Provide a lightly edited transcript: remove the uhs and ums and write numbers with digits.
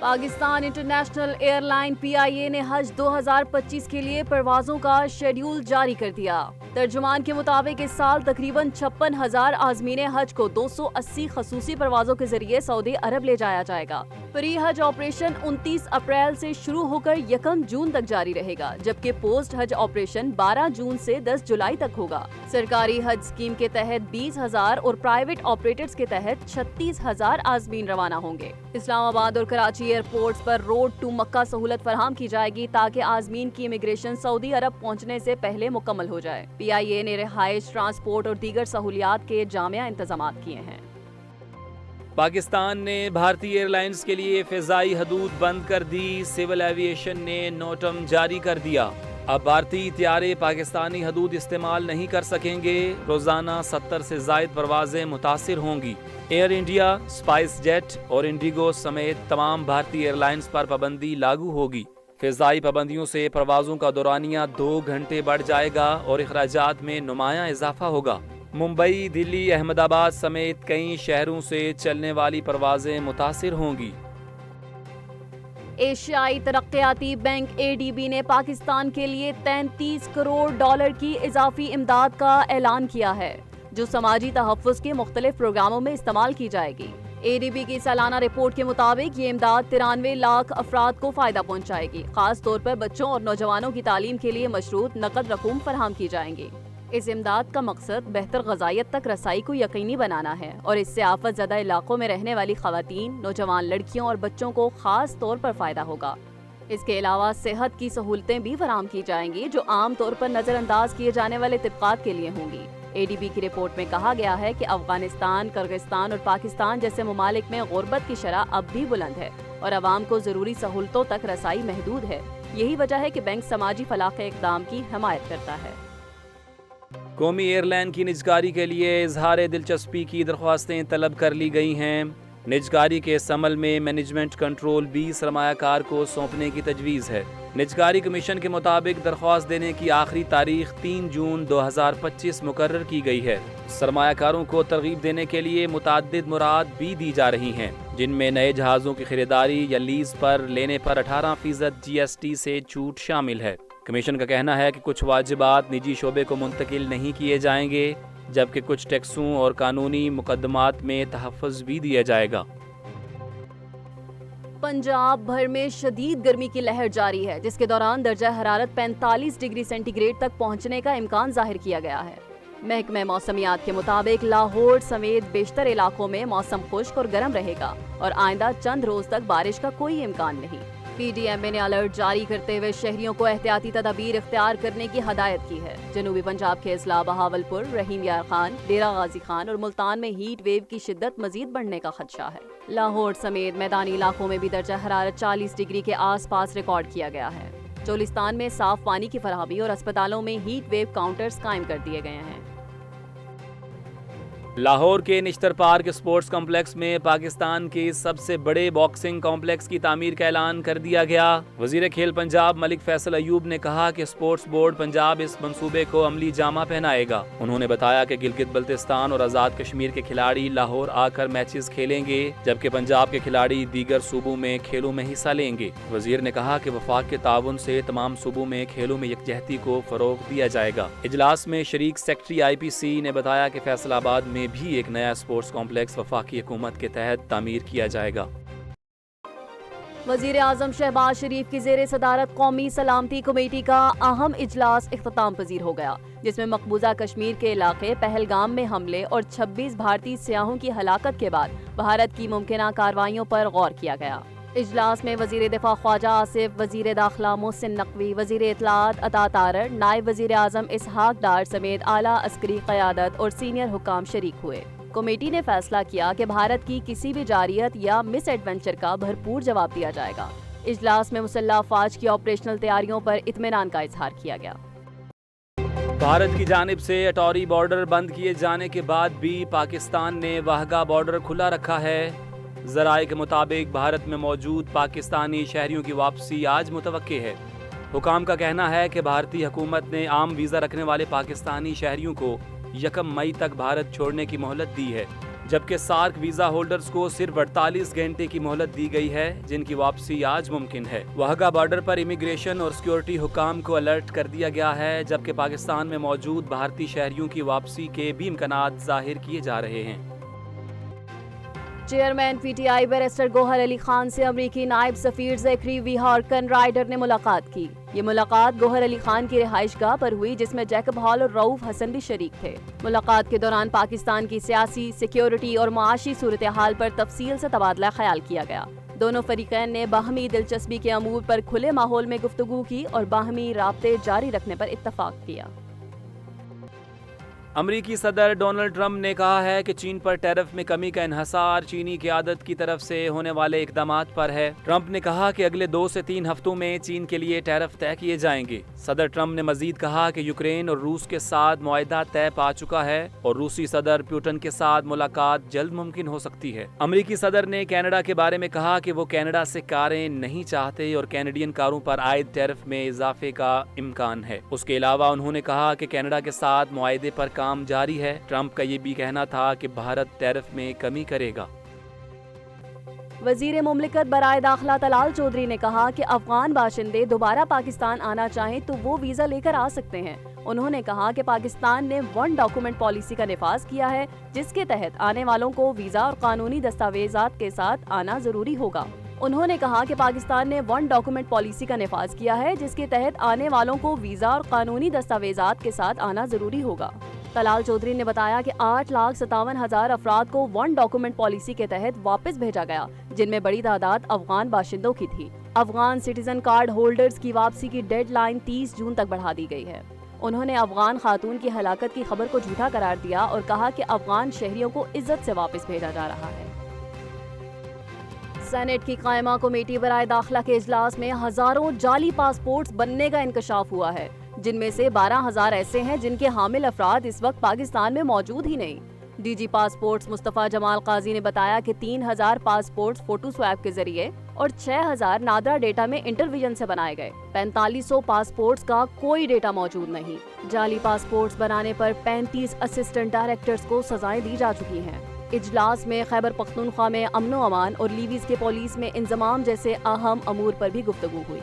Pakistan international air line PIA نے حج 2025 کے لیے پروازوں کا شیڈیول جاری کر دیا۔ ترجمان کے مطابق اس سال تقریباً 56,000 عازمین حج کو 280 خصوصی پروازوں کے ذریعے سعودی عرب لے جایا جائے گا۔ پری حج آپریشن 29 اپریل سے شروع ہو کر 1 جون تک جاری رہے گا، جبکہ پوسٹ حج آپریشن 12 جون سے 10 جولائی تک ہوگا۔ سرکاری حج اسکیم کے تحت 20,000 اور پرائیویٹ آپریٹرز کے تحت 36,000 عازمین روانہ ہوں گے۔ اسلام آباد اور کراچی ایئرپورٹس پر روڈ ٹو مکہ سہولت فراہم کی جائے گی تاکہ عازمین کی امیگریشن سعودی عرب پہنچنے سے پہلے مکمل ہو جائے۔ PIA نے رہائش، ٹرانسپورٹ اور دیگر سہولیات کے جامع انتظامات کیے ہیں۔ پاکستان نے بھارتی ایئر لائنز کے لیے فضائی حدود بند کر دی۔ سول ایویشن نے نوٹم جاری کر دیا۔ اب بھارتی طیارے پاکستانی حدود استعمال نہیں کر سکیں گے۔ روزانہ 70 سے زائد پروازیں متاثر ہوں گی۔ ایئر انڈیا، اسپائس جیٹ اور انڈیگو سمیت تمام بھارتی ایئر لائنز پر پابندی لاگو ہوگی۔ فضائی پابندیوں سے پروازوں کا دورانیہ 2 گھنٹے بڑھ جائے گا اور اخراجات میں نمایاں اضافہ ہوگا۔ ممبئی، دلی، احمد آباد سمیت کئی شہروں سے چلنے والی پروازیں متاثر ہوں گی۔ ایشیائی ترقیاتی بینک ADB نے پاکستان کے لیے $33 کروڑ کی اضافی امداد کا اعلان کیا ہے، جو سماجی تحفظ کے مختلف پروگراموں میں استعمال کی جائے گی۔ ADB کی سالانہ رپورٹ کے مطابق یہ امداد 93 لاکھ افراد کو فائدہ پہنچائے گی۔ خاص طور پر بچوں اور نوجوانوں کی تعلیم کے لیے مشروط نقد رقوم فراہم کی جائیں گی۔ اس امداد کا مقصد بہتر غذائیت تک رسائی کو یقینی بنانا ہے اور اس سے آفت زدہ علاقوں میں رہنے والی خواتین، نوجوان لڑکیوں اور بچوں کو خاص طور پر فائدہ ہوگا۔ اس کے علاوہ صحت کی سہولتیں بھی فراہم کی جائیں گی جو عام طور پر نظر انداز کیے جانے والے طبقات کے لیے ہوں گی۔ ADB کی رپورٹ میں کہا گیا ہے کہ افغانستان، کرغستان اور پاکستان جیسے ممالک میں غربت کی شرح اب بھی بلند ہے اور عوام کو ضروری سہولتوں تک رسائی محدود ہے۔ یہی وجہ ہے کہ بینک سماجی فلاح کے اقدام کی حمایت کرتا ہے۔ قومی ایئر لائن کی نجکاری کے لیے اظہار دلچسپی کی درخواستیں طلب کر لی گئی ہیں۔ نجکاری کے اس عمل میں مینجمنٹ کنٹرول بھی سرمایہ کار کو سونپنے کی تجویز ہے۔ نجکاری کمیشن کے مطابق درخواست دینے کی آخری تاریخ 3 جون 2025 مقرر کی گئی ہے۔ سرمایہ کاروں کو ترغیب دینے کے لیے متعدد مراعات بھی دی جا رہی ہیں، جن میں نئے جہازوں کی خریداری یا لیز پر لینے پر 18% GST سے چھوٹ شامل ہے۔ کمیشن کا کہنا ہے کہ کچھ واجبات نجی شعبے کو منتقل نہیں کیے جائیں گے، جبکہ کچھ ٹیکسوں اور قانونی مقدمات میں تحفظ بھی دیا جائے گا۔ پنجاب بھر میں شدید گرمی کی لہر جاری ہے، جس کے دوران درجہ حرارت 45 ڈگری سینٹی گریڈ تک پہنچنے کا امکان ظاہر کیا گیا ہے۔ محکمہ موسمیات کے مطابق لاہور سمیت بیشتر علاقوں میں موسم خشک اور گرم رہے گا اور آئندہ چند روز تک بارش کا کوئی امکان نہیں۔ PDMA نے الرٹ جاری کرتے ہوئے شہریوں کو احتیاطی تدابیر اختیار کرنے کی ہدایت کی ہے۔ جنوبی پنجاب کے اضلاع بہاولپور، رحیم یار خان، ڈیرہ غازی خان اور ملتان میں ہیٹ ویو کی شدت مزید بڑھنے کا خدشہ ہے۔ لاہور سمیت میدانی علاقوں میں بھی درجہ حرارت 40 ڈگری کے آس پاس ریکارڈ کیا گیا ہے۔ چولستان میں صاف پانی کی فراہمی اور اسپتالوں میں ہیٹ ویو کاؤنٹرز قائم کر دیے گئے ہیں۔ لاہور کے نشتر پارک اسپورٹس کمپلیکس میں پاکستان کے سب سے بڑے باکسنگ کمپلیکس کی تعمیر کا اعلان کر دیا گیا۔ وزیر کھیل پنجاب ملک فیصل ایوب نے کہا کہ اسپورٹس بورڈ پنجاب اس منصوبے کو عملی جامہ پہنائے گا۔ انہوں نے بتایا کہ گلگت بلتستان اور آزاد کشمیر کے کھلاڑی لاہور آ کر میچز کھیلیں گے، جبکہ پنجاب کے کھلاڑی دیگر صوبوں میں کھیلوں میں حصہ لیں گے۔ وزیر نے کہا کہ وفاق کے تعاون سے تمام صوبوں میں کھیلوں میں یکجہتی کو فروغ دیا جائے گا۔ اجلاس میں شریک سیکرٹری IPC نے بتایا کہ فیصل آباد میں بھی ایک نیا اسپورٹس کمپلیکس وفاقی حکومت کے تحت تعمیر کیا جائے گا۔ وزیر اعظم شہباز شریف کی زیر صدارت قومی سلامتی کمیٹی کا اہم اجلاس اختتام پذیر ہو گیا، جس میں مقبوضہ کشمیر کے علاقے پہلگام میں حملے اور 26 بھارتی سیاحوں کی ہلاکت کے بعد بھارت کی ممکنہ کارروائیوں پر غور کیا گیا۔ اجلاس میں وزیر دفاع خواجہ آصف، وزیر داخلہ محسن نقوی، وزیر اطلاعات عطا تارڑ، نائب وزیر اعظم اسحاق ڈار سمیت اعلیٰ عسکری قیادت اور سینئر حکام شریک ہوئے۔ کمیٹی نے فیصلہ کیا کہ بھارت کی کسی بھی جارحیت یا مس ایڈونچر کا بھرپور جواب دیا جائے گا۔ اجلاس میں مسلح افواج کی آپریشنل تیاریوں پر اطمینان کا اظہار کیا گیا۔ بھارت کی جانب سے اٹوری بارڈر بند کیے جانے کے بعد بھی پاکستان نے واہگہ بارڈر کھلا رکھا ہے۔ ذرائع کے مطابق بھارت میں موجود پاکستانی شہریوں کی واپسی آج متوقع ہے۔ حکام کا کہنا ہے کہ بھارتی حکومت نے عام ویزا رکھنے والے پاکستانی شہریوں کو 1 مئی تک بھارت چھوڑنے کی مہلت دی ہے، جبکہ سارک ویزا ہولڈرز کو صرف 48 گھنٹے کی مہلت دی گئی ہے، جن کی واپسی آج ممکن ہے۔ واہگہ بارڈر پر امیگریشن اور سیکیورٹی حکام کو الرٹ کر دیا گیا ہے، جبکہ پاکستان میں موجود بھارتی شہریوں کی واپسی کے بھی امکانات ظاہر کیے جا رہے ہیں۔ Chairman P T I barrister Gohar Ali Khan سے امریکی نائب سفیر زیکری وی ہارکن رائڈر نے ملاقات کی۔ یہ ملاقات گوہر علی خان کی رہائش گاہ پر ہوئی، جس میں جیکب ہال اور رؤوف حسن بھی شریک تھے۔ ملاقات کے دوران پاکستان کی سیاسی، سیکیورٹی اور معاشی صورتحال پر تفصیل سے تبادلہ خیال کیا گیا۔ دونوں فریقین نے باہمی دلچسپی کے امور پر کھلے ماحول میں گفتگو کی اور باہمی رابطے جاری رکھنے پر اتفاق کیا۔ امریکی صدر ڈونلڈ ٹرمپ نے کہا ہے کہ چین پر ٹیرف میں کمی کا انحصار چینی قیادت کی طرف سے ہونے والے اقدامات پر ہے۔ ٹرمپ نے کہا کہ اگلے 2 سے 3 ہفتوں میں چین کے لیے ٹیرف طے کیے جائیں گے۔ صدر ٹرمپ نے مزید کہا کہ یوکرین اور روس کے ساتھ معاہدہ طے پا چکا ہے اور روسی صدر پیوٹن کے ساتھ ملاقات جلد ممکن ہو سکتی ہے۔ امریکی صدر نے کینیڈا کے بارے میں کہا کہ وہ کینیڈا سے کاریں نہیں چاہتے اور کینیڈین کاروں پر عائد ٹیرف میں اضافے کا امکان ہے۔ اس کے علاوہ انہوں نے کہا کہ کینیڈا کے ساتھ معاہدے پر کام جاری ہے۔ ٹرمپ کا یہ بھی کہنا تھا کہ بھارت ٹیرف میں کمی کرے گا۔ وزیر مملکت برائے داخلہ طلال چودھری نے کہا کہ افغان باشندے دوبارہ پاکستان آنا چاہیں تو وہ ویزا لے کر آ سکتے ہیں۔ انہوں نے کہا کہ پاکستان نے 1 ڈاکومنٹ پالیسی کا نفاذ کیا ہے، جس کے تحت آنے والوں کو ویزا اور قانونی دستاویزات کے ساتھ آنا ضروری ہوگا۔ انہوں نے کہا کہ پاکستان نے 1 ڈاکومنٹ پالیسی کا نفاذ کیا ہے، جس کے تحت آنے والوں کو ویزا اور قانونی دستاویزات کے ساتھ آنا ضروری ہوگا۔ طلال چودھری نے بتایا کہ 8,57,000 افراد کو 1 ڈاکومنٹ پالیسی کے تحت واپس بھیجا گیا، جن میں بڑی تعداد افغان باشندوں کی تھی۔ افغان سٹیزن کارڈ ہولڈرز کی واپسی کی ڈیڈ لائن 30 جون تک بڑھا دی گئی ہے۔ انہوں نے افغان خاتون کی ہلاکت کی خبر کو جھوٹا قرار دیا اور کہا کہ افغان شہریوں کو عزت سے واپس بھیجا جا رہا ہے۔ سینیٹ کی قائمہ کمیٹی برائے داخلہ کے اجلاس میں ہزاروں جعلی پاسپورٹس بننے کا انکشاف ہوا ہے، جن میں سے 12,000 ایسے ہیں جن کے حامل افراد اس وقت پاکستان میں موجود ہی نہیں۔ ڈی جی پاسپورٹس مصطفیٰ جمال قاضی نے بتایا کہ 3,000 پاسپورٹس فوٹو سویپ کے ذریعے اور 6,000 نادرا ڈیٹا میں انٹرویژن سے بنائے گئے۔ 4500 پاسپورٹس کا کوئی ڈیٹا موجود نہیں۔ جعلی پاسپورٹس بنانے پر 35 اسسٹنٹ ڈائریکٹرز کو سزائیں دی جا چکی ہیں۔ اجلاس میں خیبر پختونخوا میں امن و امان اور لیویز کے پولیس میں انضمام جیسے اہم امور پر بھی گفتگو ہوئی۔